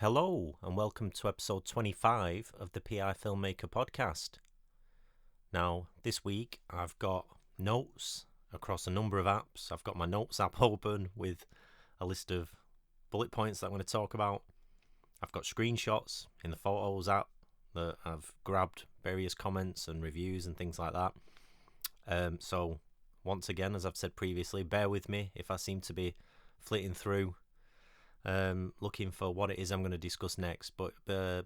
Hello, and welcome to episode 25 of the PI Filmmaker podcast. Now, this week I've got notes across a number of apps. I've got my notes app open with a list of bullet points that I'm going to talk about. I've got screenshots in the Photos app that I've grabbed various comments and reviews and things like that. So, once again, as I've said previously, bear with me if I seem to be flitting through looking for what it is I'm going to discuss next, but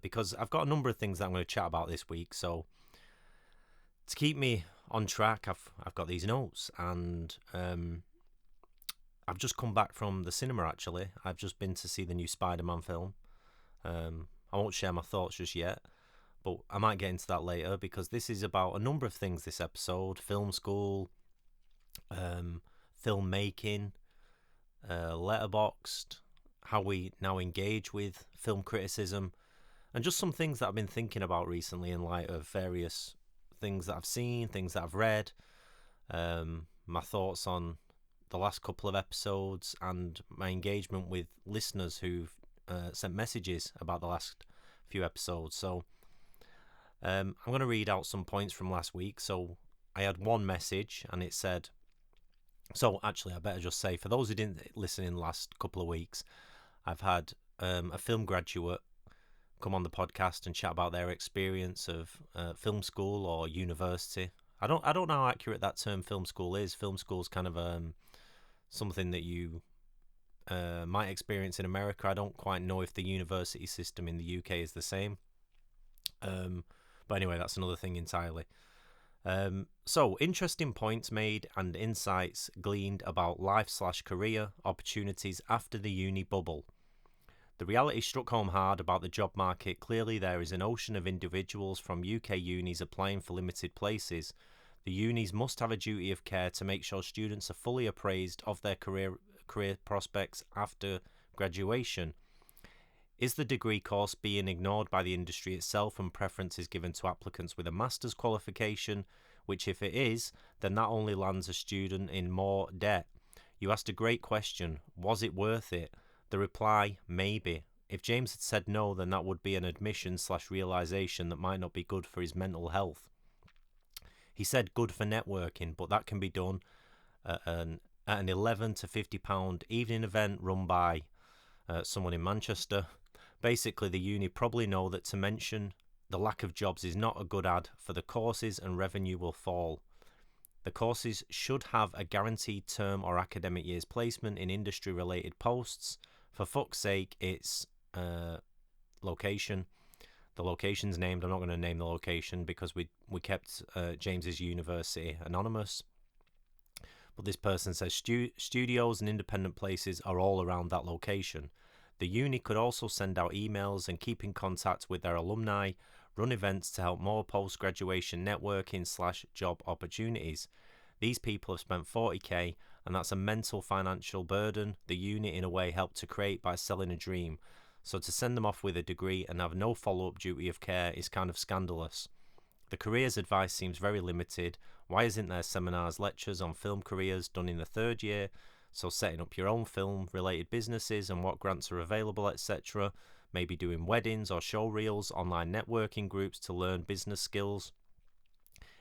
because I've got a number of things that I'm going to chat about this week, so to keep me on track, I've got these notes, and I've just come back from the cinema. Actually, I've just been to see the new Spider-Man film. I won't share my thoughts just yet, but I might get into that later because this is about a number of things. This episode: film school, filmmaking, Letterboxd, how we now engage with film criticism, and just some things that I've been thinking about recently in light of various things that I've seen, things that I've read, my thoughts on the last couple of episodes, and my engagement with listeners who've sent messages about the last few episodes. So I'm going to read out some points from last week. So I had one message and it said, so actually I better just say, for those who didn't listen in the last couple of weeks, I've had a film graduate come on the podcast and chat about their experience of film school or university. I don't know how accurate that term film school is. Film school is kind of something that you might experience in America. I don't quite know if the university system in the UK is the same. But anyway, that's another thing entirely. So, interesting points made and insights gleaned about life/career opportunities after the uni bubble. The reality struck home hard about the job market. Clearly, there is an ocean of individuals from UK unis applying for limited places. The unis must have a duty of care to make sure students are fully appraised of their career prospects after graduation. Is the degree course being ignored by the industry itself and preference is given to applicants with a master's qualification, which if it is, then that only lands a student in more debt? You asked a great question. Was it worth it? The reply, maybe. If James had said no, then that would be an admission/realization that might not be good for his mental health. He said good for networking, but that can be done at an £11 to £50 evening event run by someone in Manchester. Basically, the uni probably know that to mention the lack of jobs is not a good ad for the courses and revenue will fall. The courses should have a guaranteed term or academic year's placement in industry-related posts. For fuck's sake, it's location. The location's named. I'm not going to name the location because we kept James's university anonymous. But this person says studios and independent places are all around that location. The uni could also send out emails and keep in contact with their alumni, run events to help more post-graduation networking/job opportunities. These people have spent 40k, and that's a mental financial burden the uni in a way helped to create by selling a dream. So to send them off with a degree and have no follow-up duty of care is kind of scandalous. The careers advice seems very limited. Why isn't there seminars, lectures on film careers done in the third year? So setting up your own film-related businesses and what grants are available, etc. Maybe doing weddings or show reels, online networking groups to learn business skills.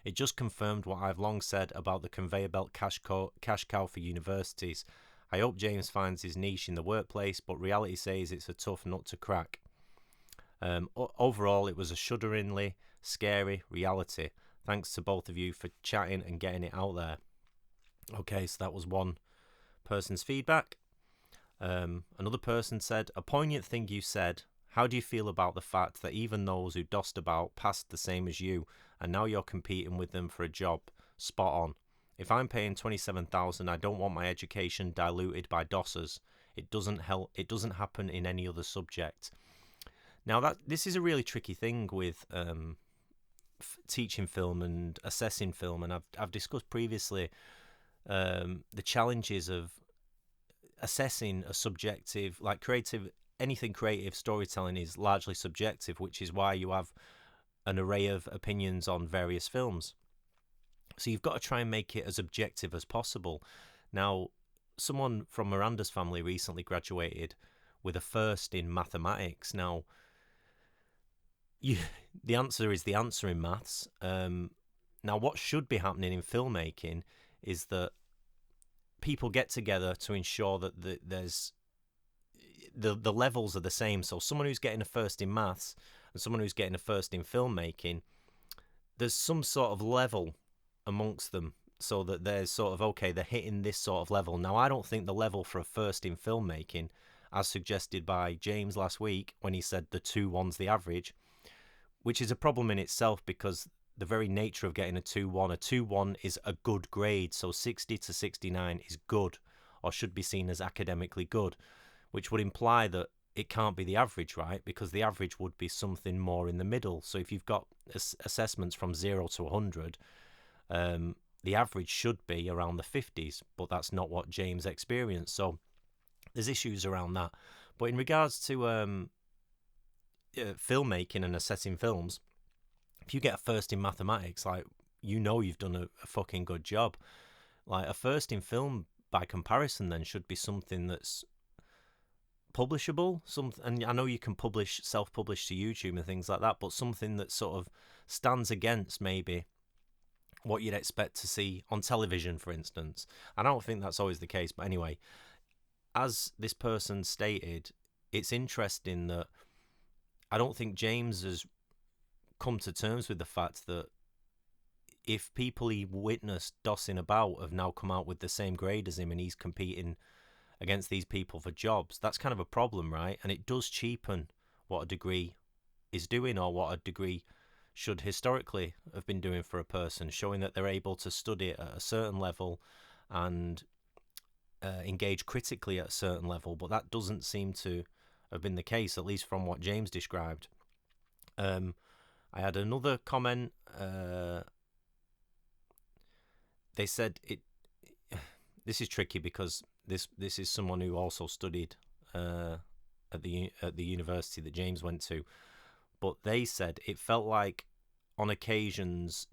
It just confirmed what I've long said about the conveyor belt cash cow for universities. I hope James finds his niche in the workplace, but reality says it's a tough nut to crack. Overall, it was a shudderingly scary reality. Thanks to both of you for chatting and getting it out there. Okay, so that was one person's feedback. Another person said, a poignant thing you said. How do you feel about the fact that even those who dossed about passed the same as you, and now you're competing with them for a job? Spot on. If I'm paying $27,000, I don't want my education diluted by dossers. It doesn't help. It doesn't happen in any other subject. Now this is a really tricky thing with teaching film and assessing film, and I've discussed previously the challenges of assessing a subjective, like anything creative storytelling is largely subjective, which is why you have an array of opinions on various films. So you've got to try and make it as objective as possible. Now, someone from Miranda's family recently graduated with a first in mathematics. Now, you, the answer is the answer in maths. Now, what should be happening in filmmaking is that people get together to ensure that there's the levels are the same. So someone who's getting a first in maths and someone who's getting a first in filmmaking, there's some sort of level amongst them, so that there's sort of, okay, they're hitting this sort of level. Now, I don't think the level for a first in filmmaking, as suggested by James last week when he said the 2-1's the average, which is a problem in itself, because the very nature of getting a 2-1, a 2-1 is a good grade, so 60 to 69 is good, or should be seen as academically good, which would imply that it can't be the average, right? Because the average would be something more in the middle. So if you've got assessments from 0 to 100, the average should be around the 50s, but that's not what James experienced. So there's issues around that. But in regards to filmmaking and assessing films, if you get a first in mathematics, like, you've done a fucking good job. Like, a first in film, by comparison, then should be something that's publishable. And I know you can self-publish to YouTube and things like that, but something that sort of stands against maybe what you'd expect to see on television, for instance. I don't think that's always the case, but anyway, as this person stated, it's interesting that I don't think James has come to terms with the fact that if people he witnessed dossing about have now come out with the same grade as him and he's competing against these people for jobs, that's kind of a problem, right? And it does cheapen what a degree is doing, or what a degree should historically have been doing for a person, showing that they're able to study at a certain level and engage critically at a certain level. But that doesn't seem to have been the case, at least from what James described. I had another comment. They said it. This is tricky because this is someone who also studied at the university that James went to, but they said it felt like on occasions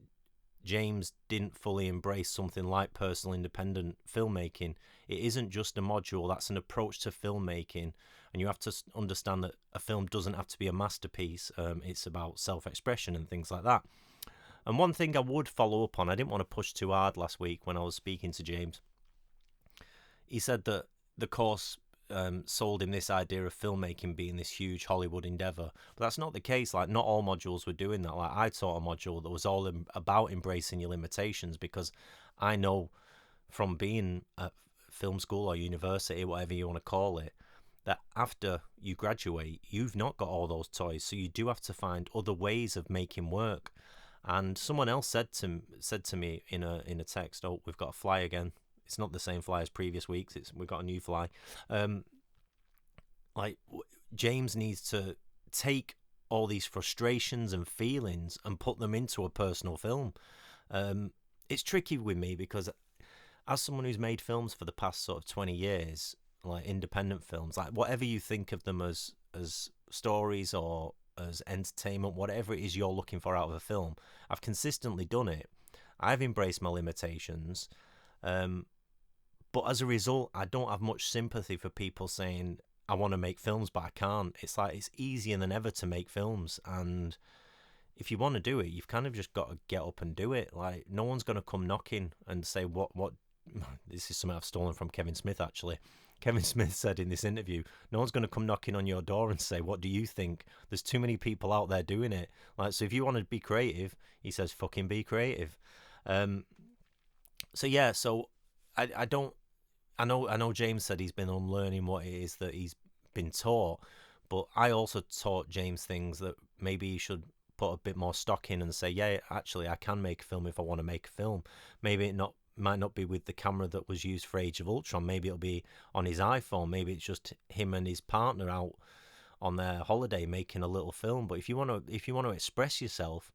James didn't fully embrace something like personal independent filmmaking. It isn't just a module, that's an approach to filmmaking, and you have to understand that a film doesn't have to be a masterpiece. It's about self-expression and things like that. And one thing I would follow up on, I didn't want to push too hard last week when I was speaking to James. He said that the course sold him this idea of filmmaking being this huge Hollywood endeavor, but that's not the case. Like, not all modules were doing that. Like, I taught a module that was all about embracing your limitations, because I know from being at film school or university, whatever you want to call it, that after you graduate, you've not got all those toys, so you do have to find other ways of making work. And someone else said to me in a text, "Oh, we've got a fly again. It's not the same fly as previous weeks. We've got a new fly." James needs to take all these frustrations and feelings and put them into a personal film. It's tricky with me because, as someone who's made films for the past sort of 20 years, like independent films, like whatever you think of them as stories or as entertainment, whatever it is you're looking for out of a film, I've consistently done it. I've embraced my limitations. But as a result, I don't have much sympathy for people saying, I want to make films, but I can't. It's like, it's easier than ever to make films. And if you want to do it, you've kind of just got to get up and do it. Like, no one's going to come knocking and say, what, this is something I've stolen from Kevin Smith, actually. Kevin Smith said in this interview, no one's going to come knocking on your door and say, what do you think? There's too many people out there doing it. Like, so if you want to be creative, he says, fucking be creative. I know James said he's been unlearning what it is that he's been taught, but I also taught James things that maybe he should put a bit more stock in and say, yeah, actually, I can make a film if I want to make a film. Maybe it might not be with the camera that was used for Age of Ultron. Maybe it'll be on his iPhone. Maybe it's just him and his partner out on their holiday making a little film. But if you want to express yourself,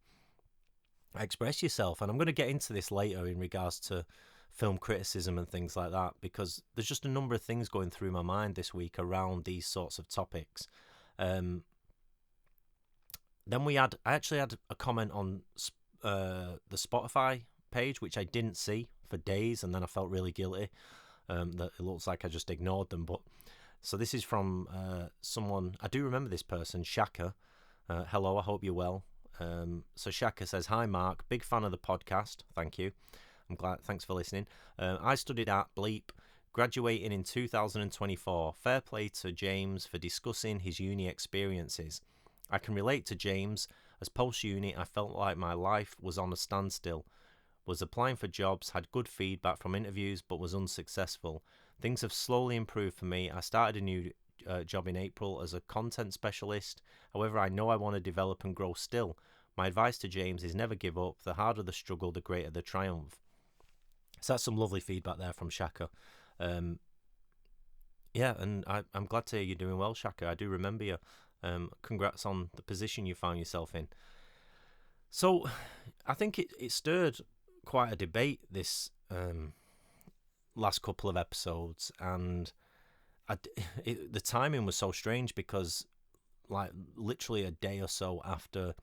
and I'm going to get into this later in regards to film criticism and things like that, because there's just a number of things going through my mind this week around these sorts of topics. Then I actually had a comment on the Spotify page, which I didn't see for days, and then I felt really guilty that it looks like I just ignored them. But So this is from someone, I do remember this person, Shaka. Hello, I hope you're well. So Shaka says, "Hi Mark, big fan of the podcast. Thank you. I'm glad. Thanks for listening. I studied at Bleep, graduating in 2024. Fair play to James for discussing his uni experiences. I can relate to James, as post-uni I felt like my life was on a standstill. Was applying for jobs, had good feedback from interviews, but was unsuccessful. Things have slowly improved for me. I started a new job in April as a content specialist. However, I know I want to develop and grow still. My advice to James is never give up. The harder the struggle, the greater the triumph." So that's some lovely feedback there from Shaka. Yeah, and I'm glad to hear you're doing well, Shaka. I do remember you. Congrats on the position you found yourself in. So I think it stirred quite a debate this last couple of episodes, and the timing was so strange because like literally a day or so after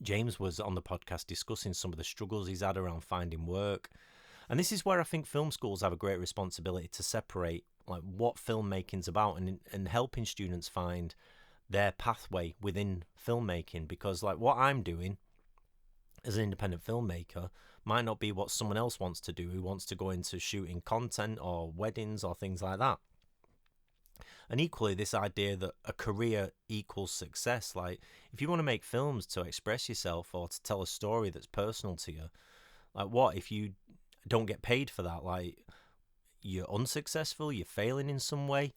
James was on the podcast discussing some of the struggles he's had around finding work. And this is where I think film schools have a great responsibility to separate like what filmmaking's about and helping students find their pathway within filmmaking, because like what I'm doing as an independent filmmaker might not be what someone else wants to do, who wants to go into shooting content or weddings or things like that. And equally, this idea that a career equals success, like if you want to make films to express yourself or to tell a story that's personal to you, like what if you don't get paid for that? Like you're unsuccessful, you're failing in some way.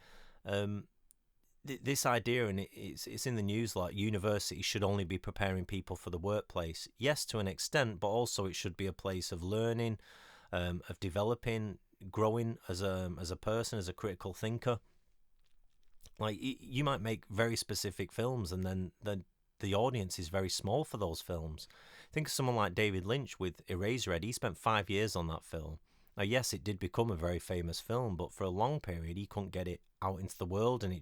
This idea, and it's in the news, like universities should only be preparing people for the workplace. Yes, to an extent, but also it should be a place of learning, of developing, growing as a person, as a critical thinker. Like you might make very specific films, and then the audience is very small for those films. Think of someone like David Lynch with Eraserhead. He spent 5 years on that film. Now, yes, it did become a very famous film, but for a long period, he couldn't get it out into the world, and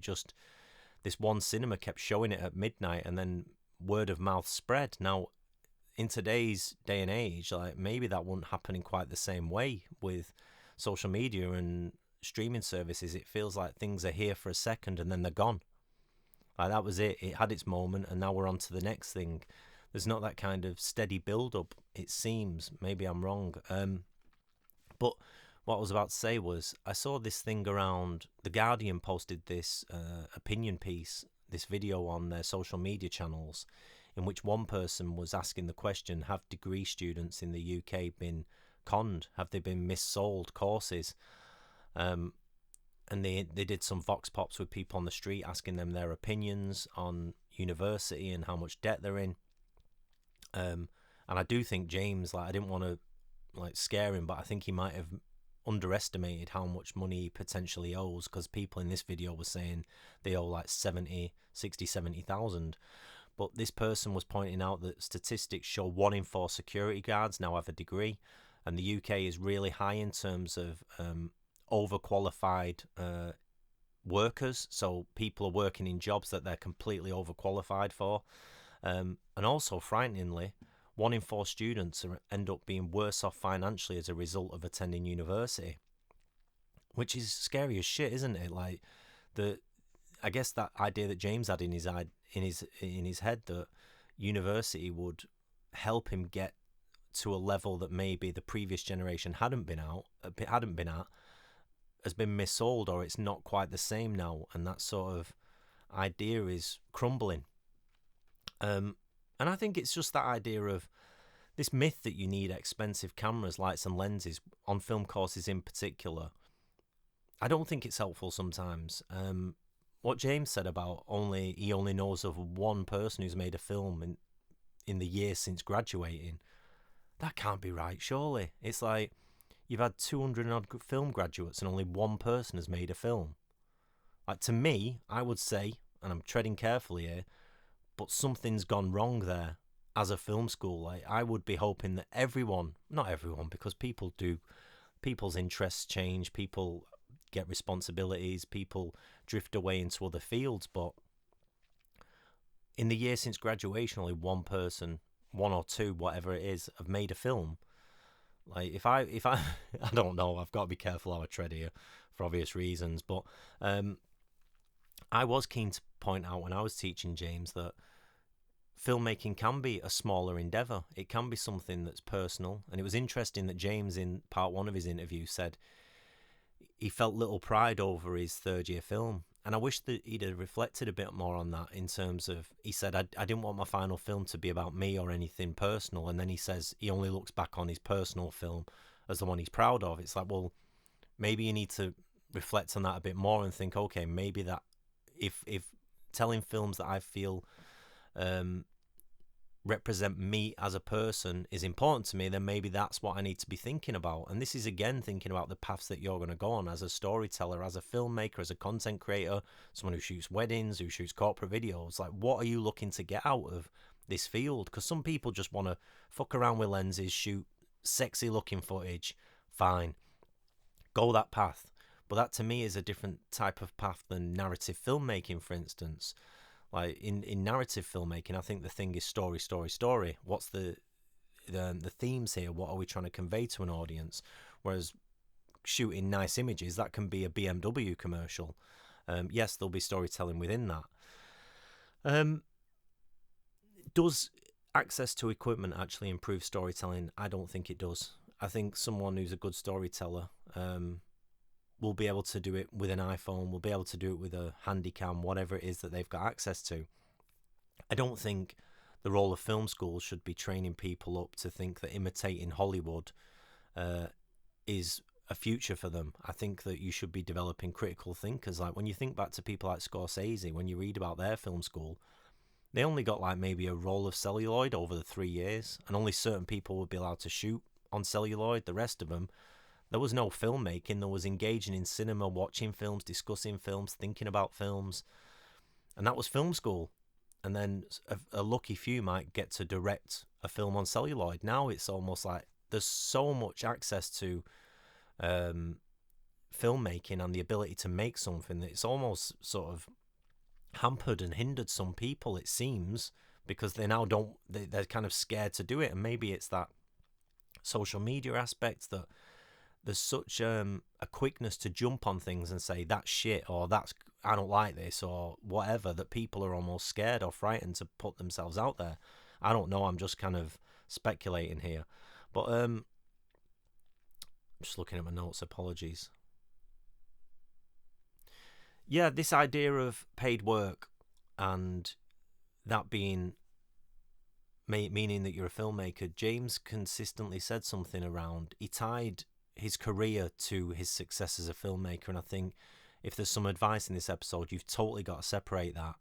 this one cinema kept showing it at midnight, and then word of mouth spread. Now, in today's day and age, like maybe that wouldn't happen in quite the same way with social media and streaming services. It feels like things are here for a second and then they're gone. Like that was it. It had its moment, and now we're on to the next thing. There's not that kind of steady build-up, it seems. Maybe I'm wrong. But what I was about to say was I saw this thing around. The Guardian posted this opinion piece, this video on their social media channels, in which one person was asking the question, have degree students in the UK been conned? Have they been missold courses? And they did some vox pops with people on the street asking them their opinions on university and how much debt they're in. And I do think James, like I didn't want to like scare him, but I think he might have underestimated how much money he potentially owes, because people in this video were saying they owe like 70,000. But this person was pointing out that statistics show 1 in 4 security guards now have a degree, and the UK is really high in terms of overqualified workers. So people are working in jobs that they're completely overqualified for. And also, frighteningly, 1 in 4 students end up being worse off financially as a result of attending university, which is scary as shit, isn't it? Like I guess that idea that James had in his head that university would help him get to a level that maybe the previous generation hadn't been at, has been missold, or it's not quite the same now, and that sort of idea is crumbling. And I think it's just that idea of this myth that you need expensive cameras, lights and lenses on film courses in particular. I don't think it's helpful sometimes. What James said about he only knows of one person who's made a film in the year since graduating, that can't be right, surely. It's like you've had 200 odd film graduates and only one person has made a film. Like, to me, I would say, and I'm treading carefully here, but something's gone wrong there as a film school. Like, I would be hoping that not everyone, because people's interests change, people get responsibilities, people drift away into other fields, but in the year since graduation, only one person, 1 or 2, whatever it is, have made a film. Like, if I I don't know, I've got to be careful how I tread here. for obvious reasons. But I was keen to point out when I was teaching James that filmmaking can be a smaller endeavour. It can be something that's personal. And it was interesting that James, in part one of his interview, said he felt little pride over his third year film. And I wish that he'd have reflected a bit more on that, in terms of, he said, I didn't want my final film to be about me or anything personal. And then he says he only looks back on his personal film as the one he's proud of. It's like, well, maybe you need to reflect on that a bit more and think, okay, maybe that if telling films that I feel represent me as a person is important to me, then maybe that's what I need to be thinking about. And this is again thinking about the paths that you're going to go on as a storyteller, as a filmmaker, as a content creator, someone who shoots weddings, who shoots corporate videos. Like, what are you looking to get out of this field? Because some people just want to fuck around with lenses, shoot sexy looking footage. Fine, go that path. But that to me is a different type of path than narrative filmmaking, for instance. Like in narrative filmmaking, I think the thing is story, story, story. What's the themes here? What are we trying to convey to an audience? Whereas shooting nice images, that can be a BMW commercial. Yes, there'll be storytelling within that. Does access to equipment actually improve storytelling? I don't think it does. I think someone who's a good storyteller will be able to do it with an iPhone, will be able to do it with a handycam, whatever it is that they've got access to. I don't think the role of film schools should be training people up to think that imitating Hollywood is a future for them. I think that you should be developing critical thinkers. Like, when you think back to people like Scorsese, when you read about their film school, they only got like maybe a roll of celluloid over the 3 years, and only certain people would be allowed to shoot on celluloid. The rest of them, there was no filmmaking. There was engaging in cinema, watching films, discussing films, thinking about films. And that was film school. And then a lucky few might get to direct a film on celluloid. Now it's almost like there's so much access to filmmaking and the ability to make something that it's almost sort of hampered and hindered some people, it seems, because they now don't, they're kind of scared to do it. And maybe it's that social media aspect, that there's such a quickness to jump on things and say that's shit, or that's, I don't like this, or whatever, that people are almost scared or frightened to put themselves out there. I don't know, I'm just kind of speculating here. But I'm just looking at my notes, apologies. Yeah, this idea of paid work and that being meaning that you're a filmmaker, James consistently said something around, he tied his career to his success as a filmmaker. And I think if there's some advice in this episode, you've totally got to separate that.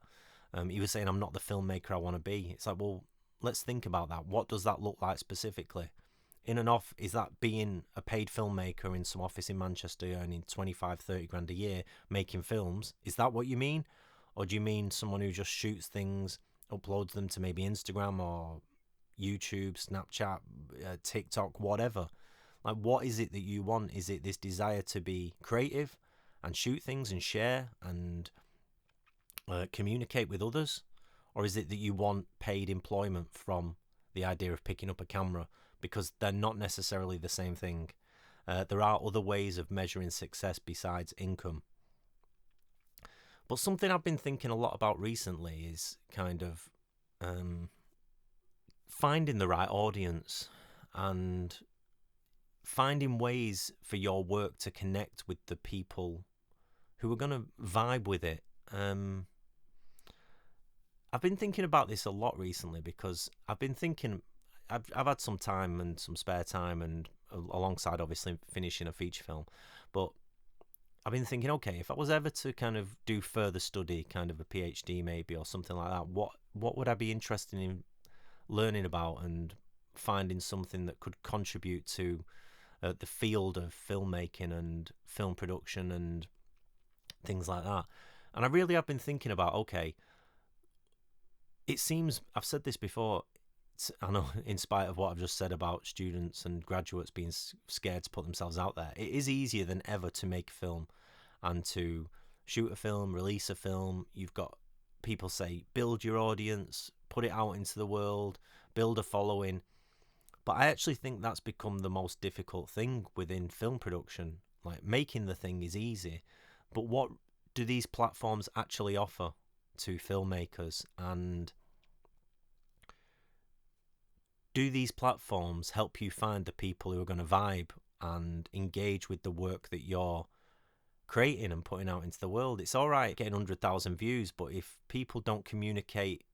He was saying, I'm not the filmmaker I want to be. It's like, well, let's think about that. What does that look like specifically? In and off, is that being a paid filmmaker in some office in Manchester earning 25, 30 grand a year making films? Is that what you mean? Or do you mean someone who just shoots things, uploads them to maybe Instagram or YouTube, Snapchat, TikTok, whatever? Like, what is it that you want? Is it this desire to be creative and shoot things and share and communicate with others? Or is it that you want paid employment from the idea of picking up a camera? Because they're not necessarily the same thing. There are other ways of measuring success besides income. But something I've been thinking a lot about recently is kind of finding the right audience and finding ways for your work to connect with the people who are going to vibe with it. I've been thinking about this a lot recently, because I've been thinking, I've had some time and some spare time, and alongside obviously finishing a feature film, but I've been thinking, okay, if I was ever to kind of do further study, kind of a PhD maybe or something like that, what would I be interested in learning about and finding something that could contribute to the field of filmmaking and film production and things like that. And I really have been thinking about, okay, it seems, I've said this before, I know, in spite of what I've just said about students and graduates being scared to put themselves out there, it is easier than ever to make a film and to shoot a film, release a film. You've got people say, build your audience, put it out into the world, build a following. But I actually think that's become the most difficult thing within film production. Like, making the thing is easy, but what do these platforms actually offer to filmmakers? And do these platforms help you find the people who are going to vibe and engage with the work that you're creating and putting out into the world? It's all right getting 100,000 views, but if people don't communicate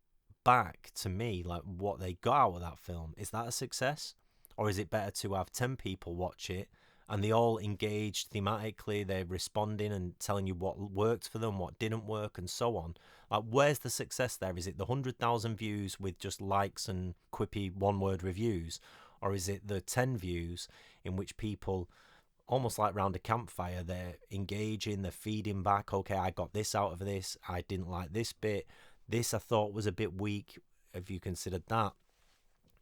back to me like what they got out of that film, is that a success? Or is it better to have 10 people watch it and they all engaged thematically, they're responding and telling you what worked for them, what didn't work, and so on? Like, where's the success there? Is it the 100,000 views with just likes and quippy one-word reviews? Or is it the 10 views in which people, almost like round a campfire, they're engaging, they're feeding back, okay, I got this out of this, I didn't like this bit, this I thought was a bit weak, have you considered that?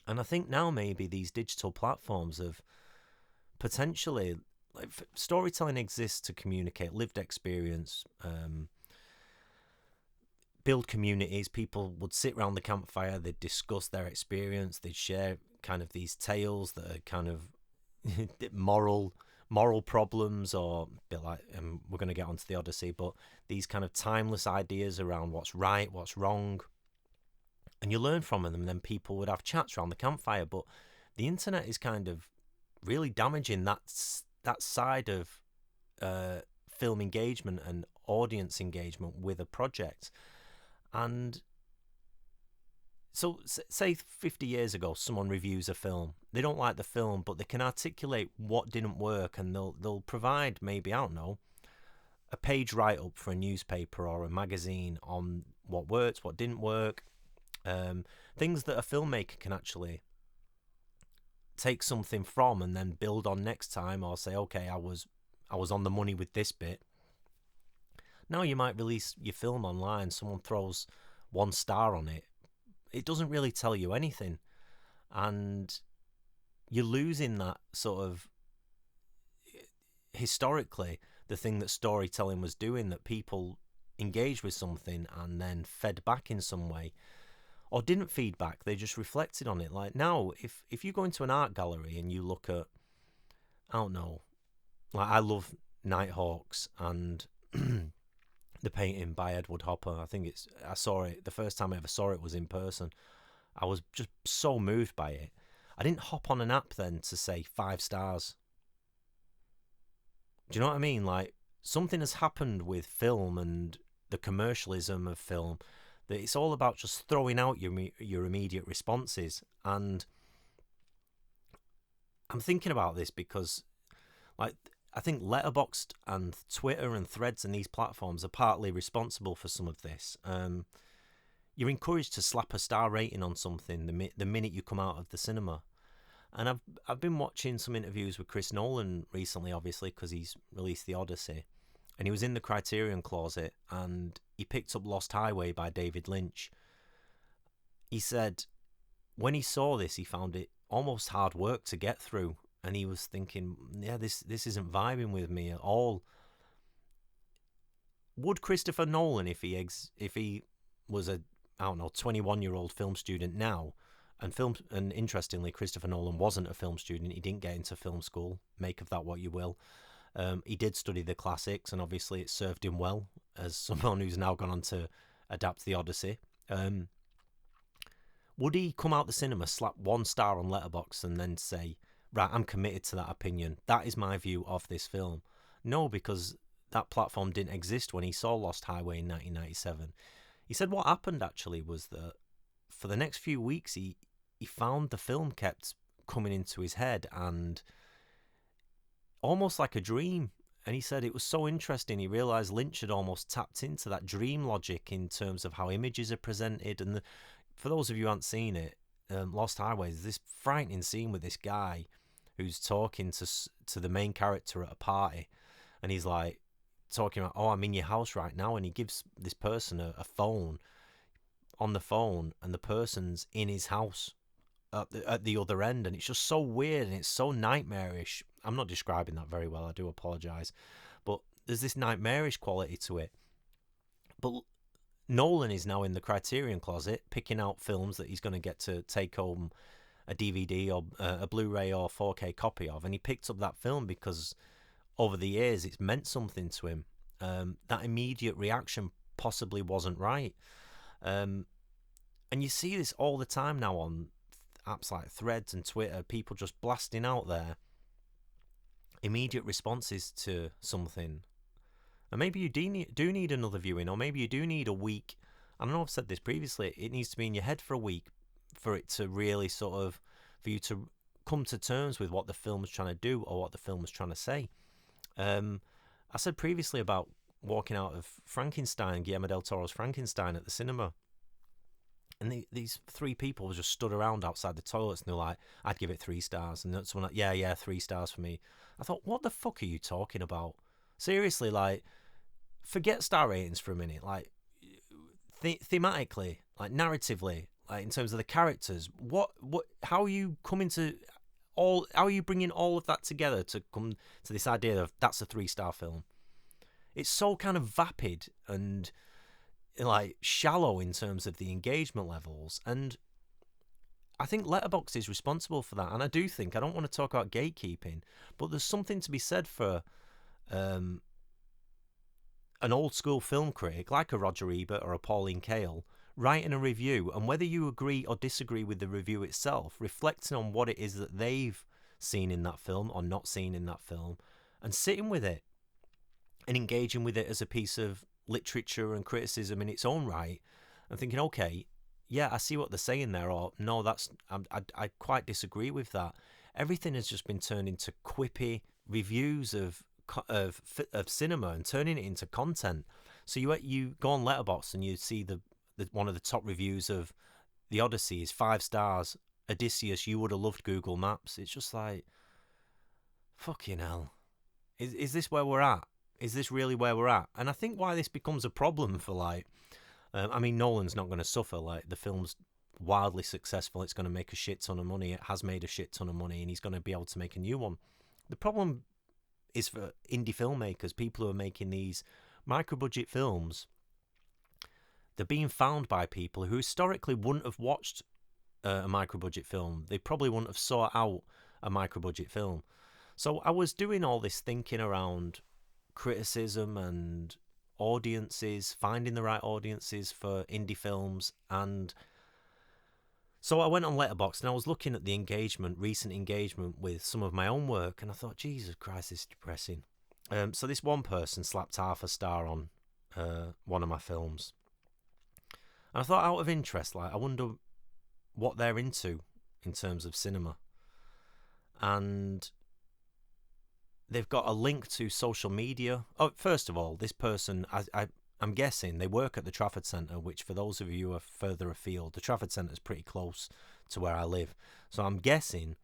And I think now maybe these digital platforms have potentially, like, storytelling exists to communicate lived experience, build communities. People would sit around the campfire, they'd discuss their experience, they'd share kind of these tales that are kind of moral problems, or a bit like, we're going to get onto the Odyssey, but these kind of timeless ideas around what's right, what's wrong, and you learn from them. And then people would have chats around the campfire. But the internet is kind of really damaging that side of film engagement and audience engagement with a project. And so, say 50 years ago, someone reviews a film. They don't like the film, but they can articulate what didn't work, and they'll provide, maybe, I don't know, a page write-up for a newspaper or a magazine on what worked, what didn't work, things that a filmmaker can actually take something from and then build on next time, or say, okay, I was on the money with this bit. Now you might release your film online, someone throws 1 star on it. It doesn't really tell you anything, and you're losing that sort of, historically, the thing that storytelling was doing, that people engaged with something and then fed back in some way, or didn't feed back, they just reflected on it. Like now, if you go into an art gallery and you look at, I don't know, like, I love Nighthawks and the painting by Edward Hopper. I saw it, the first time I ever saw it was in person. I was just so moved by it. I didn't hop on an app then to say 5 stars. Do you know what I mean? Like, something has happened with film and the commercialism of film, that it's all about just throwing out your immediate responses. And I'm thinking about this because, like, I think Letterboxd and Twitter and Threads and these platforms are partly responsible for some of this. You're encouraged to slap a star rating on something the minute you come out of the cinema. And I've been watching some interviews with Chris Nolan recently, obviously, because he's released the Odyssey. And he was in the Criterion Closet and he picked up Lost Highway by David Lynch. He said when he saw this, he found it almost hard work to get through. And he was thinking, yeah, this isn't vibing with me at all. Would Christopher Nolan, if he was a, I don't know, 21-year-old film student now, and interestingly, Christopher Nolan wasn't a film student. He didn't get into film school. Make of that what you will. He did study the classics, and obviously it served him well as someone who's now gone on to adapt the Odyssey. Would he come out the cinema, slap 1 star on Letterboxd, and then say, right, I'm committed to that opinion, that is my view of this film? No, because that platform didn't exist when he saw Lost Highway in 1997. He said what happened actually was that for the next few weeks he found the film kept coming into his head, and almost like a dream. And he said it was so interesting, he realised Lynch had almost tapped into that dream logic in terms of how images are presented. And for those of you who haven't seen it, Lost Highway is this frightening scene with this guy who's talking to the main character at a party, and he's like talking about, oh, I'm in your house right now, and he gives this person a phone on the phone, and the person's in his house at the other end, and it's just so weird and it's so nightmarish. I'm not describing that very well, I do apologise, but there's this nightmarish quality to it. But Nolan is now in the Criterion Closet picking out films that he's going to get to take home a DVD or a Blu-ray or 4K copy of, and he picked up that film because over the years it's meant something to him. That immediate reaction possibly wasn't right. And you see this all the time now on apps like Threads and Twitter, people just blasting out their immediate responses to something. And maybe you do need another viewing, or maybe you do need a week. I know I've said this previously, it needs to be in your head for a week for it to really sort of, for you to come to terms with what the film is trying to do or what the film is trying to say. I said previously about walking out of Frankenstein, Guillermo del Toro's Frankenstein, at the cinema. And these three people just stood around outside the toilets, and they're like, I'd give it 3 stars. And someone like, yeah, 3 stars for me. I thought, what the fuck are you talking about? Seriously, like, forget star ratings for a minute. Like, thematically, like, narratively, like, in terms of the characters, how are you coming to how are you bringing all of that together to come to this idea of that's a 3-star film? It's so kind of vapid and like shallow in terms of the engagement levels, and I think Letterboxd is responsible for that. And I do think, I don't want to talk about gatekeeping, but there's something to be said for an old school film critic like a Roger Ebert or a Pauline Kael writing a review, and whether you agree or disagree with the review itself, reflecting on what it is that they've seen in that film or not seen in that film, and sitting with it and engaging with it as a piece of literature and criticism in its own right, and thinking, okay, yeah, I see what they're saying there, or no, I quite disagree with that. Everything has just been turned into quippy reviews of cinema and turning it into content. So you go on Letterboxd and you see the one of the top reviews of the Odyssey is 5 stars. Odysseus, you would have loved Google Maps. It's just like, fucking hell. Is this where we're at? Is this really where we're at? And I think why this becomes a problem for, like, I mean, Nolan's not going to suffer. Like, the film's wildly successful. It's going to make a shit ton of money. It has made a shit ton of money, and he's going to be able to make a new one. The problem is for indie filmmakers, people who are making these micro-budget films. They're being found by people who historically wouldn't have watched a micro-budget film. They probably wouldn't have sought out a micro-budget film. So I was doing all this thinking around criticism and audiences, finding the right audiences for indie films, and so I went on Letterboxd and I was looking at the recent engagement with some of my own work, and I thought, Jesus Christ, this is depressing. So this one person slapped 0.5 star on one of my films, and I thought, out of interest, like, I wonder what they're into in terms of cinema. And they've got a link to social media. Oh, first of all, this person, I'm guessing they work at the Trafford Centre, which, for those of you who are further afield, the Trafford Centre is pretty close to where I live. So I'm guessing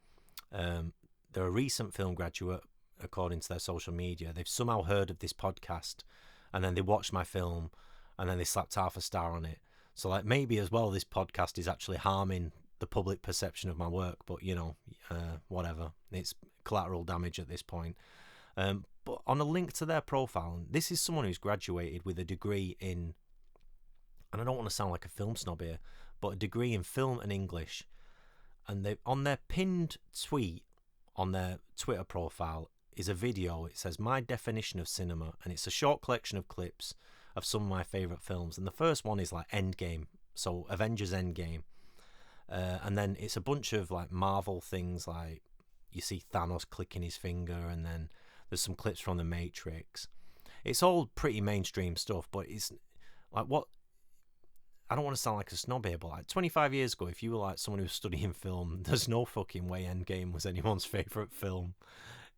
they're a recent film graduate, according to their social media. They've somehow heard of this podcast, and then they watched my film, and then they slapped 0.5 star on it. So, like, maybe as well this podcast is actually harming the public perception of my work, but, you know, whatever. It's collateral damage at this point. But on a link to their profile, this is someone who's graduated with a degree in, and I don't want to sound like a film snob here, but a degree in film and English. And they, on their pinned tweet on their Twitter profile, is a video. It says, "My definition of cinema," and it's a short collection of clips of some of my favourite films. And the first one is like Endgame, so Avengers Endgame. And then it's a bunch of like Marvel things, like you see Thanos clicking his finger, and then there's some clips from The Matrix. It's all pretty mainstream stuff, but it's like, what, I don't want to sound like a snob here, but like 25 years ago, if you were like someone who was studying film, there's no fucking way Endgame was anyone's favourite film.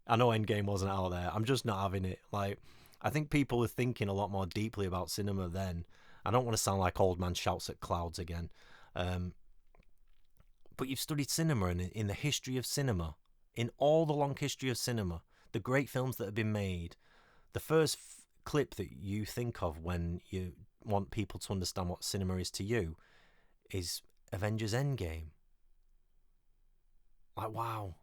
I know Endgame wasn't out there. I'm just not having it. Like, I think people were thinking a lot more deeply about cinema then. I don't want to sound like old man shouts at clouds again. But you've studied cinema, and in the history of cinema, in all the long history of cinema, the great films that have been made, the first clip that you think of when you want people to understand what cinema is to you is Avengers Endgame. Like, wow.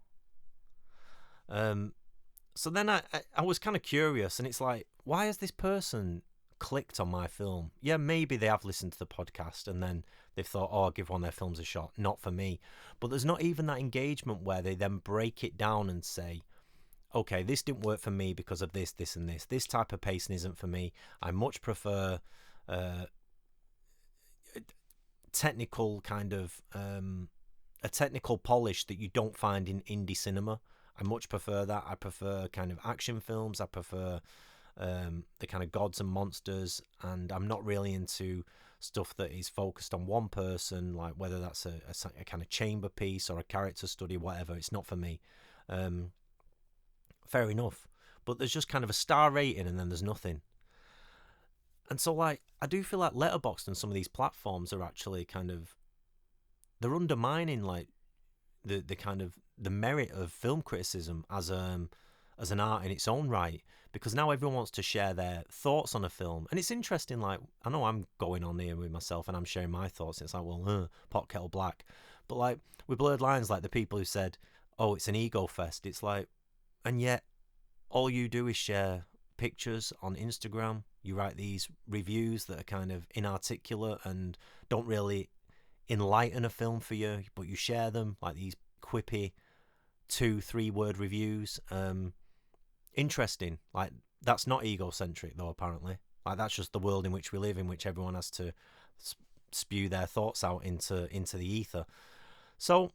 So then I was kind of curious, and it's like, why has this person clicked on my film? Yeah, maybe they have listened to the podcast and then they've thought, oh, I'll give one of their films a shot. Not for me. But there's not even that engagement where they then break it down and say, okay, this didn't work for me because of this, this, and this. This type of pacing isn't for me. I much prefer uh, technical kind of a technical polish that you don't find in indie cinema. I much prefer that. I prefer kind of action films. I prefer the kind of gods and monsters, and I'm not really into stuff that is focused on one person, like whether that's a kind of chamber piece or a character study, whatever. It's not for me. Fair enough. But there's just kind of a star rating and then there's nothing. And so, like, I do feel like Letterboxd and some of these platforms are actually kind of, they're undermining like the kind of the merit of film criticism as an art in its own right, because now everyone wants to share their thoughts on a film. And it's interesting, like, I know I'm going on here with myself and I'm sharing my thoughts. It's like, well, pot kettle black. But like with Blurred Lines, like the people who said, oh, it's an ego fest, it's like, and yet all you do is share pictures on Instagram. You write these reviews that are kind of inarticulate and don't really enlighten a film for you, but you share them, like these quippy 2-3 word reviews. Interesting. Like, that's not egocentric though, apparently. Like, that's just the world in which we live, in which everyone has to spew their thoughts out into the ether. So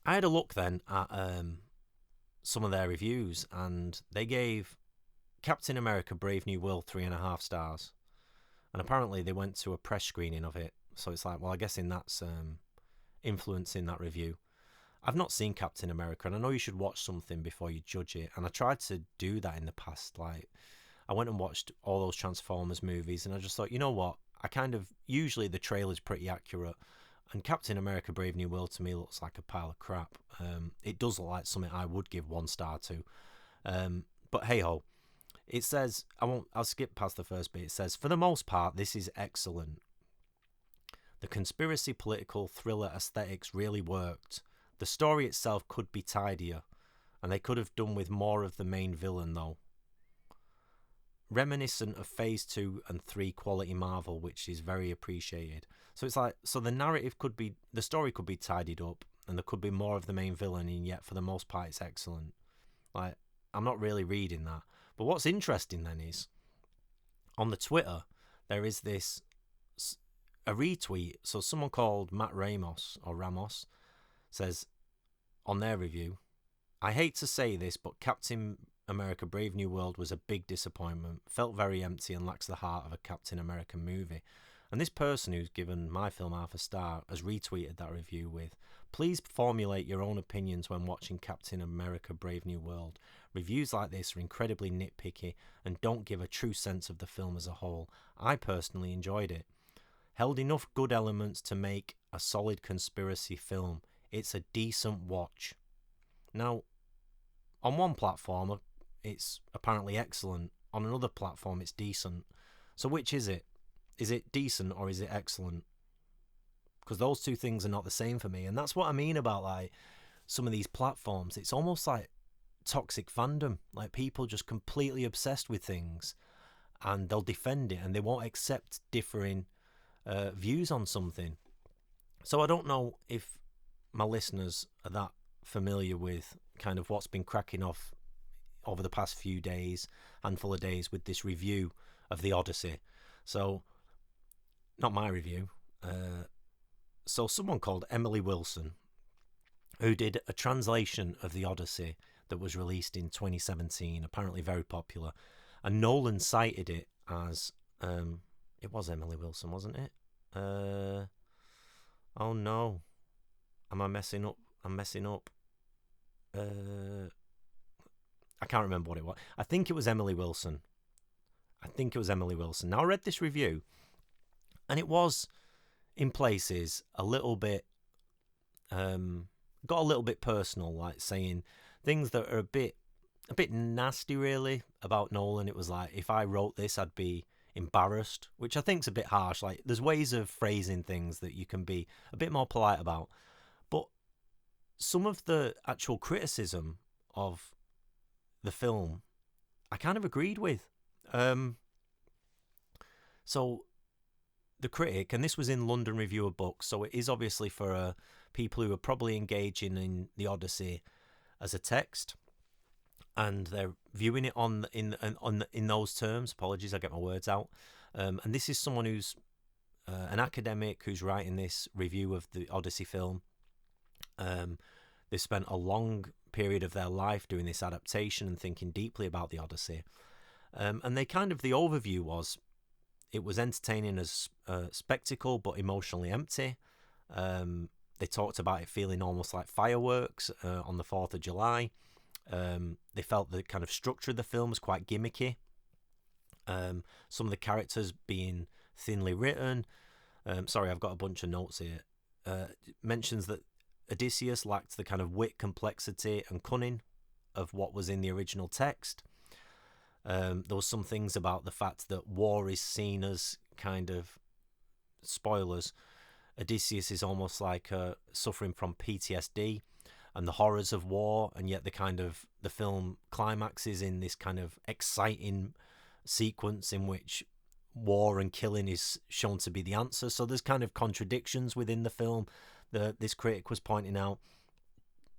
I had a look then at some of their reviews, and they gave Captain America Brave New World 3.5 stars. And apparently they went to a press screening of it. So it's like, well, I'm guessing that's influencing that review. I've not seen Captain America, and I know you should watch something before you judge it. And I tried to do that in the past. Like, I went and watched all those Transformers movies, and I just thought, you know what? I kind of, usually the trailer's pretty accurate. And Captain America Brave New World to me looks like a pile of crap. It does look like something I would give 1 star to. But hey ho. It says, I'll skip past the first bit. It says, for the most part, this is excellent. The conspiracy political thriller aesthetics really worked. The story itself could be tidier, and they could have done with more of the main villain though. Reminiscent of Phase 2 and 3 quality Marvel, which is very appreciated. So it's like, so the story could be tidied up, and there could be more of the main villain, and yet for the most part it's excellent. Like, I'm not really reading that. But what's interesting then is, on the Twitter, there is a retweet. So someone called Matt Ramos says on their review, I hate to say this, but Captain America Brave New World was a big disappointment. Felt very empty and lacks the heart of a Captain America movie. And this person who's given my film 0.5 star has retweeted that review with, please formulate your own opinions when watching Captain America Brave New World. Reviews like this are incredibly nitpicky and don't give a true sense of the film as a whole. I personally enjoyed it. Held enough good elements to make a solid conspiracy film. It's a decent watch. Now, on one platform, it's apparently excellent. On another platform, it's decent. So which is it? Is it decent or is it excellent? Because those two things are not the same for me. And that's what I mean about like some of these platforms. It's almost like toxic fandom. Like, people just completely obsessed with things, and they'll defend it and they won't accept differing views on something. So I don't know if my listeners are that familiar with kind of what's been cracking off over the past few days, handful of days, with this review of the Odyssey. So, not my review. So someone called Emily Wilson, who did a translation of the Odyssey that was released in 2017, apparently very popular, and Nolan cited it as it was Emily Wilson, wasn't it? Oh no, am I messing up? I'm messing up. I can't remember what it was. I think it was Emily Wilson. Now, I read this review, and it was, in places, a little bit got a little bit personal, like saying things that are a bit nasty, really, about Nolan. It was like, if I wrote this, I'd be embarrassed, which I think's a bit harsh. Like, there's ways of phrasing things that you can be a bit more polite about. But some of the actual criticism of the film, I kind of agreed with. So the critic, and this was in London Review of Books, so it is obviously for people who are probably engaging in the Odyssey as a text. and they're viewing it in those terms. Apologies, I get my words out. And this is someone who's an academic who's writing this review of the Odyssey film. They spent a long period of their life doing this adaptation and thinking deeply about the Odyssey. And they the overview was, it was entertaining as a spectacle, but emotionally empty. They talked about it feeling almost like fireworks on the 4th of July. They felt the kind of structure of the film was quite gimmicky. Some of the characters being thinly written. Sorry, I've got a bunch of notes here. Mentions that Odysseus lacked the kind of wit, complexity, and cunning of what was in the original text. There was some things about the fact that war is seen as kind of, spoilers, Odysseus is almost like suffering from PTSD and the horrors of war, and yet the film climaxes in this kind of exciting sequence in which war and killing is shown to be the answer. So there's kind of contradictions within the film that this critic was pointing out.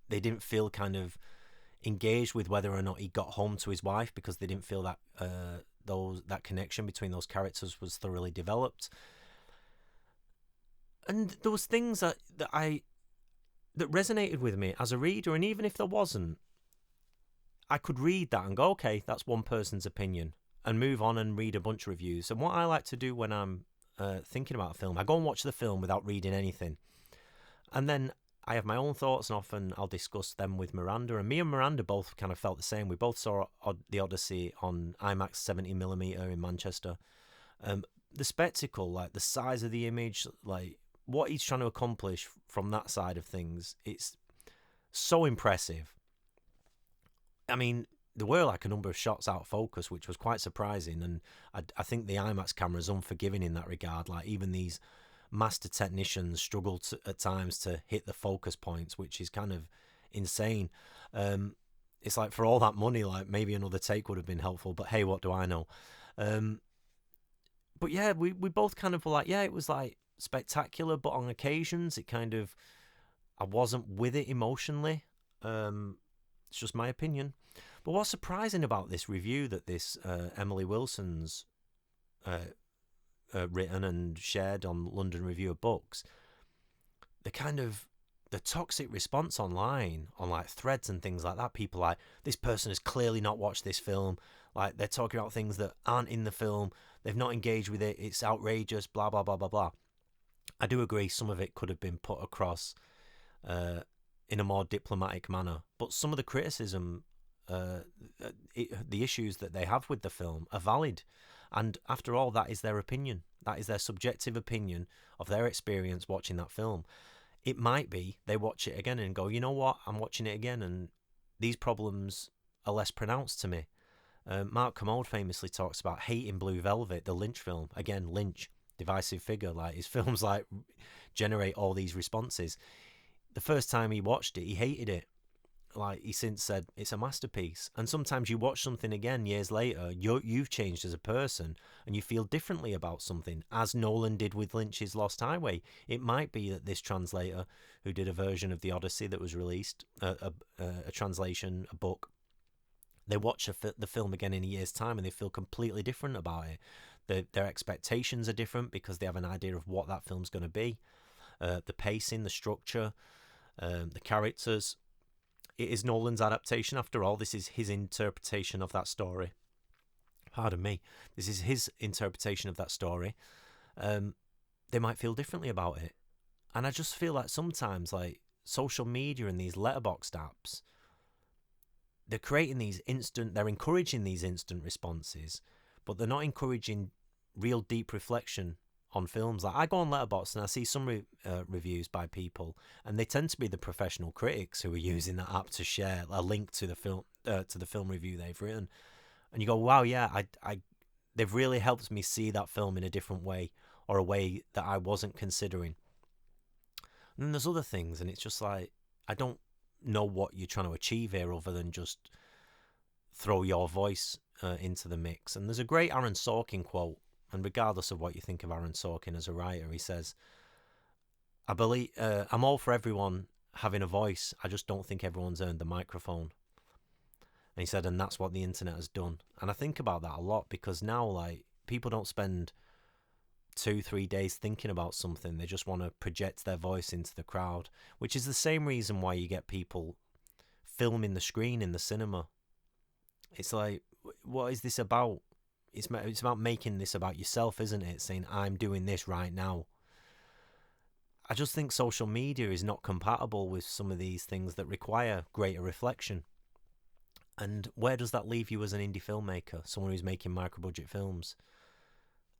They didn't feel kind of engaged with whether or not he got home to his wife, because they didn't feel that that connection between those characters was thoroughly developed. And there was things that resonated with me as a reader, and even if there wasn't, I could read that and go, okay, that's one person's opinion, and move on and read a bunch of reviews. And what I like to do when I'm thinking about a film, I go and watch the film without reading anything, and then I have my own thoughts, and often I'll discuss them with Miranda. And me and Miranda both kind of felt the same. We both saw the Odyssey on IMAX 70mm in Manchester. The spectacle, like the size of the image, like what he's trying to accomplish from that side of things, it's so impressive. I mean, there were like a number of shots out of focus, which was quite surprising, and I think the IMAX camera is unforgiving in that regard. Like, even these master technicians struggle at times to hit the focus points, which is kind of insane. It's like, for all that money, like maybe another take would have been helpful, but hey, what do I know? But yeah, we both kind of were like, yeah, it was like spectacular, but on occasions it kind of, I wasn't with it emotionally. It's just my opinion. But what's surprising about this review that this Emily Wilson's written and shared on London Review of Books, the toxic response online, on like threads and things like that, people like, this person has clearly not watched this film, like they're talking about things that aren't in the film, they've not engaged with it, it's outrageous, blah blah blah blah blah. I do agree some of it could have been put across in a more diplomatic manner, but some of the criticism, the issues that they have with the film are valid. And after all, that is their opinion. That is their subjective opinion of their experience watching that film. It might be they watch it again and go, you know what, I'm watching it again and these problems are less pronounced to me. Mark Kermode famously talks about hating Blue Velvet, the Lynch film. Again, Lynch, divisive figure. Like, his films like generate all these responses. The first time he watched it, he hated it. Like, he since said it's a masterpiece. And sometimes you watch something again years later, you've changed as a person and you feel differently about something, as Nolan did with Lynch's Lost Highway. It might be that this translator who did a version of the Odyssey that was released, a translation, a book, they watch the film again in a year's time and they feel completely different about it. Their expectations are different because they have an idea of what that film's going to be. The pacing, the structure, the characters. It is Nolan's adaptation, after all. This is his interpretation of that story. Pardon me. This is his interpretation of that story. They might feel differently about it. And I just feel like sometimes, like, social media and these Letterboxd apps, they're encouraging these instant responses, but they're not encouraging real deep reflection on films. Like, I go on Letterboxd and I see some reviews by people, and they tend to be the professional critics who are using that app to share a link to the film review they've written. And you go, wow, yeah, they've really helped me see that film in a different way, or a way that I wasn't considering. And then there's other things, and it's just like, I don't know what you're trying to achieve here other than just throw your voice into the mix. And there's a great Aaron Sorkin quote, and regardless of what you think of Aaron Sorkin as a writer, he says, I believe I'm all for everyone having a voice, I just don't think everyone's earned the microphone. And he said, and that's what the internet has done. And I think about that a lot, because now, like, people don't spend 2-3 days thinking about something. They just want to project their voice into the crowd, which is the same reason why you get people filming the screen in the cinema. It's like, what is this about? It's about making this about yourself, isn't it? Saying, I'm doing this right now. I just think social media is not compatible with some of these things that require greater reflection. And where does that leave you as an indie filmmaker, someone who's making micro-budget films?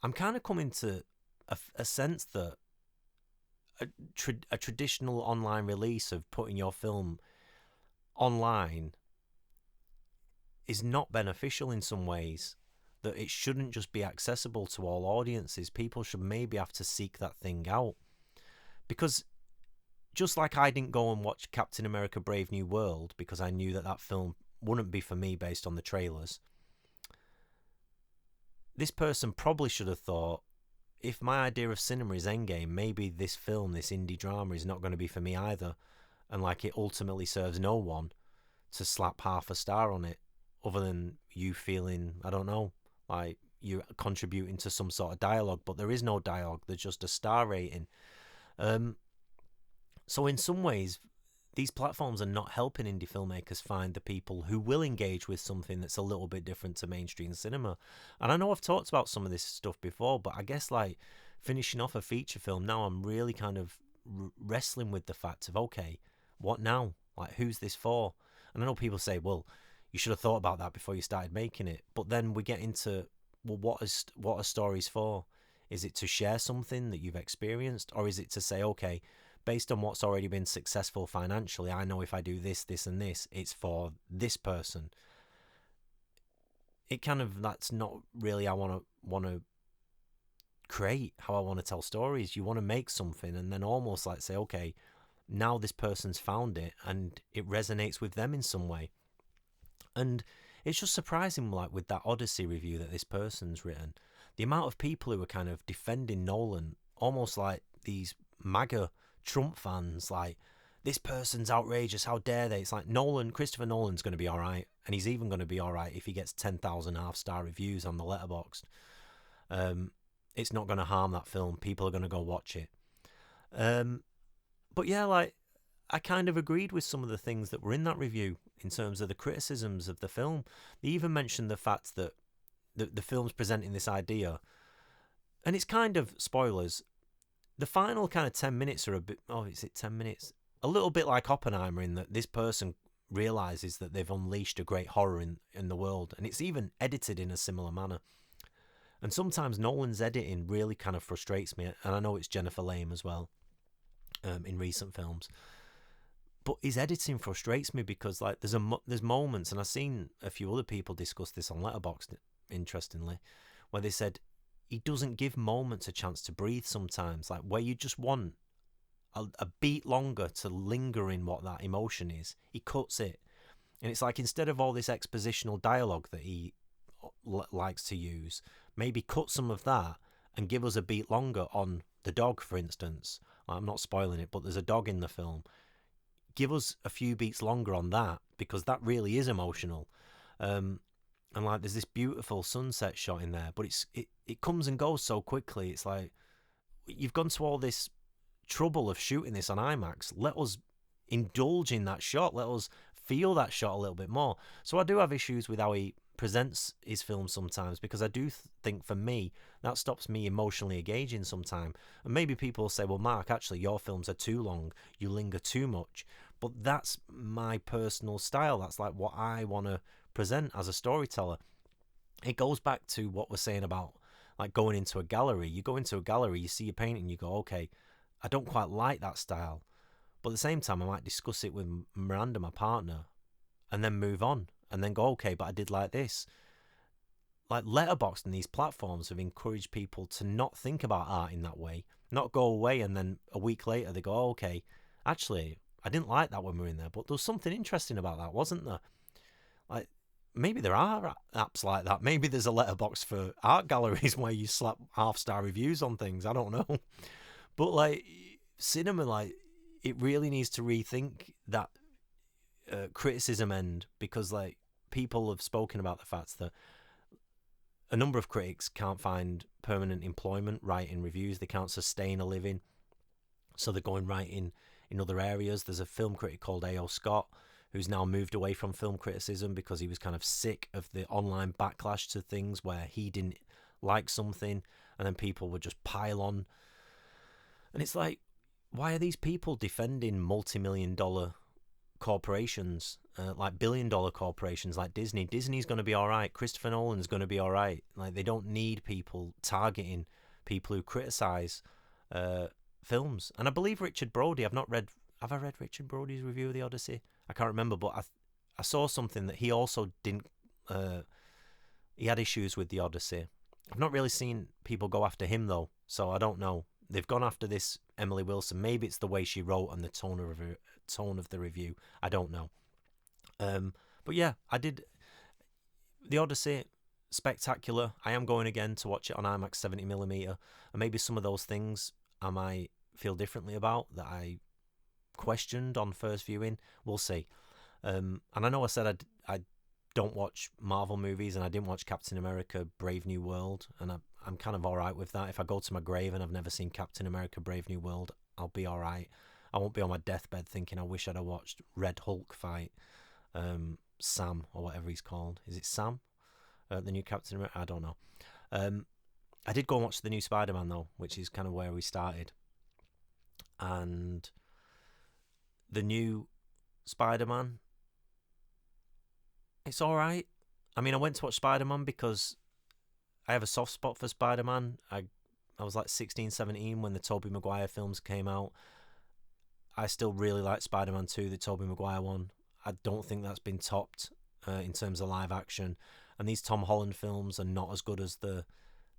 I'm kind of coming to a sense that a traditional online release of putting your film online is not beneficial in some ways, that it shouldn't just be accessible to all audiences. People should maybe have to seek that thing out. Because just like I didn't go and watch Captain America Brave New World because I knew that that film wouldn't be for me based on the trailers, this person probably should have thought, if my idea of cinema is Endgame, maybe this film, this indie drama, is not going to be for me either. And like, it ultimately serves no one to slap half a star on it, other than you feeling, I don't know, like you're contributing to some sort of dialogue, but there is no dialogue, there's just a star rating. So in some ways, these platforms are not helping indie filmmakers find the people who will engage with something that's a little bit different to mainstream cinema. And I know I've talked about some of this stuff before, but I guess like finishing off a feature film, now I'm really kind of wrestling with the fact of, okay, what now? Like, who's this for? And I know people say, well, you should have thought about that before you started making it. But then we get into, well, what are stories for? Is it to share something that you've experienced? Or is it to say, okay, based on what's already been successful financially, I know if I do this, this, and this, it's for this person. It kind of, that's not really how I want to create, how I want to tell stories. You want to make something and then almost like say, okay, now this person's found it and it resonates with them in some way. And it's just surprising, like with that Odyssey review that this person's written, the amount of people who are kind of defending Nolan, almost like these MAGA Trump fans, like, this person's outrageous, how dare they? It's like, Christopher Nolan's going to be all right, and he's even going to be all right if he gets 10,000 half-star reviews on the Letterboxd. It's not going to harm that film. People are going to go watch it. But yeah, like, I kind of agreed with some of the things that were in that review in terms of the criticisms of the film. They even mentioned the fact that the film's presenting this idea, and it's kind of, spoilers, the final kind of 10 minutes are a bit, is it 10 minutes? A little bit like Oppenheimer, in that this person realises that they've unleashed a great horror in the world, and it's even edited in a similar manner. And sometimes Nolan's editing really kind of frustrates me, and I know it's Jennifer Lame as well, in recent films. But his editing frustrates me because, like, there's moments, and I've seen a few other people discuss this on Letterboxd, interestingly, where they said he doesn't give moments a chance to breathe sometimes, like where you just want a beat longer to linger in what that emotion is. He cuts it. And it's like, instead of all this expositional dialogue that he likes to use, maybe cut some of that and give us a beat longer on the dog, for instance. I'm not spoiling it, but there's a dog in the film. Give us a few beats longer on that, because that really is emotional. And like, there's this beautiful sunset shot in there, but it comes and goes so quickly. It's like, you've gone to all this trouble of shooting this on IMAX. Let us indulge in that shot. Let us feel that shot a little bit more. So I do have issues with how he presents his film sometimes, because I do think, for me, that stops me emotionally engaging sometimes. And maybe people will say, well, Mark, actually, your films are too long. You linger too much. But that's my personal style. That's like what I want to present as a storyteller. It goes back to what we're saying about, like, going into a gallery. You go into a gallery, you see a painting, you go, okay, I don't quite like that style. But at the same time, I might discuss it with Miranda, my partner, and then move on, and then go, okay, but I did like this. Like, Letterboxd and these platforms have encouraged people to not think about art in that way, not go away, and then a week later they go, oh, okay, actually, I didn't like that when we were in there, but there was something interesting about that, wasn't there? Like, maybe there are apps like that. Maybe there's a Letterboxd for art galleries where you slap half-star reviews on things. I don't know. But, like, cinema, like, it really needs to rethink that criticism end, because, like, people have spoken about the fact that a number of critics can't find permanent employment writing reviews. They can't sustain a living, so they're going writing in other areas. There's a film critic called A.O. Scott who's now moved away from film criticism because he was kind of sick of the online backlash to things where he didn't like something and then people would just pile on. And it's like, why are these people defending multi-million-dollar corporations, like billion-dollar corporations like Disney? Disney's going to be all right. Christopher Nolan's going to be all right. Like, they don't need people targeting people who criticize films. And I believe Richard Brody, have I read Richard Brody's review of the Odyssey? I can't remember, but I saw something that he also didn't, he had issues with the Odyssey. I've not really seen people go after him though, so I don't know. They've gone after this Emily Wilson. Maybe it's the way she wrote and the tone of the review. I don't know. But yeah, I did the Odyssey. Spectacular. I am going again to watch it on IMAX 70mm, and maybe some of those things I might feel differently about that I questioned on first viewing. We'll see. And I know I said I don't watch Marvel movies, and I didn't watch Captain America Brave New World, and I'm kind of alright with that. If I go to my grave and I've never seen Captain America Brave New World, I'll be alright. I won't be on my deathbed thinking I wish I'd have watched Red Hulk fight Sam, or whatever he's called. Is it Sam? The new Captain America? I don't know. I did go and watch the new Spider-Man though, which is kind of where we started. And the new Spider-Man, it's alright. I mean, I went to watch Spider-Man because I have a soft spot for Spider-Man. I was like 16, 17 when the Tobey Maguire films came out. I still really like Spider-Man 2, the Tobey Maguire one. I don't think that's been topped in terms of live action. And these Tom Holland films are not as good as the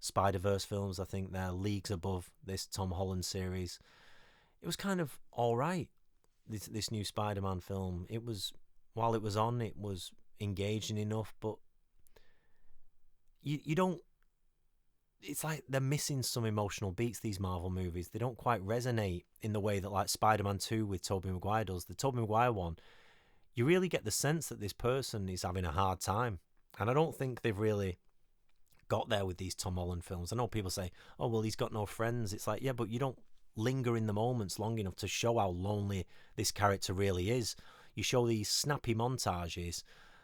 Spider-Verse films. I think they're leagues above this Tom Holland series. It was kind of alright, this new Spider-Man film. It was, while it was on, it was engaging enough, but you don't, it's like they're missing some emotional beats, these Marvel movies. They don't quite resonate in the way that like Spider-Man 2 with Tobey Maguire does. The Tobey Maguire one, you really get the sense that this person is having a hard time. And I don't think they've really got there with these Tom Holland films. I know people say, oh, well, he's got no friends. It's like, yeah, but you don't linger in the moments long enough to show how lonely this character really is. You show these snappy montages,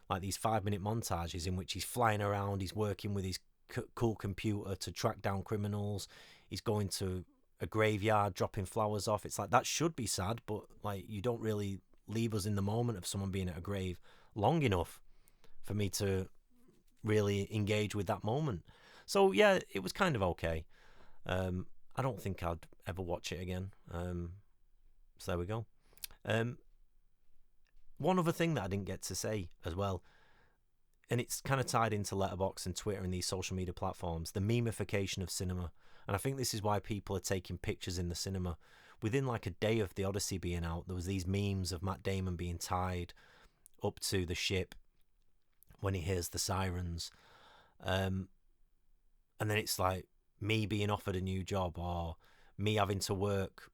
like these 5-minute montages in which he's flying around, he's working with his cool computer to track down criminals, he's going to a graveyard dropping flowers off. It's like, that should be sad, but like, you don't really leave us in the moment of someone being at a grave long enough for me to really engage with that moment. So yeah, it was kind of okay. I don't think I'd ever watch it again. So there we go. One other thing that I didn't get to say as well, and it's kind of tied into Letterboxd and Twitter and these social media platforms, the memification of cinema. And I think this is why people are taking pictures in the cinema. Within like a day of the Odyssey being out, there was these memes of Matt Damon being tied up to the ship when he hears the sirens. And then it's like me being offered a new job, or me having to work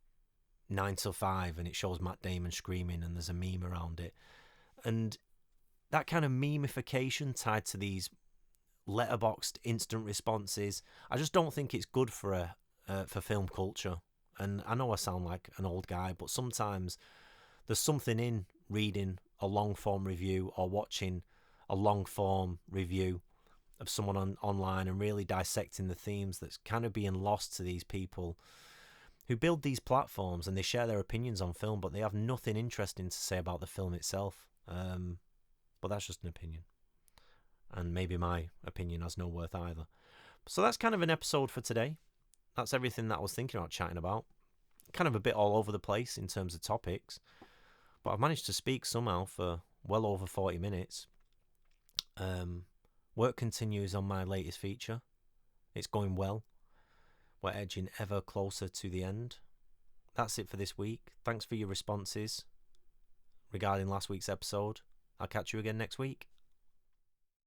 9 till 5, and it shows Matt Damon screaming and there's a meme around it. And that kind of memification tied to these Letterboxd instant responses, I just don't think it's good for film culture. And I know I sound like an old guy, but sometimes there's something in reading a long form review or watching a long form review of someone online and really dissecting the themes that's kind of being lost to these people who build these platforms, and they share their opinions on film, but they have nothing interesting to say about the film itself. But that's just an opinion, and maybe my opinion has no worth either. So that's kind of an episode for today. That's everything that I was thinking about chatting about. Kind of a bit all over the place in terms of topics, but I've managed to speak somehow for well over 40 minutes. Work continues on my latest feature. It's going well. We're edging ever closer to the end. That's it for this week. Thanks for your responses regarding last week's episode. I'll catch you again next week.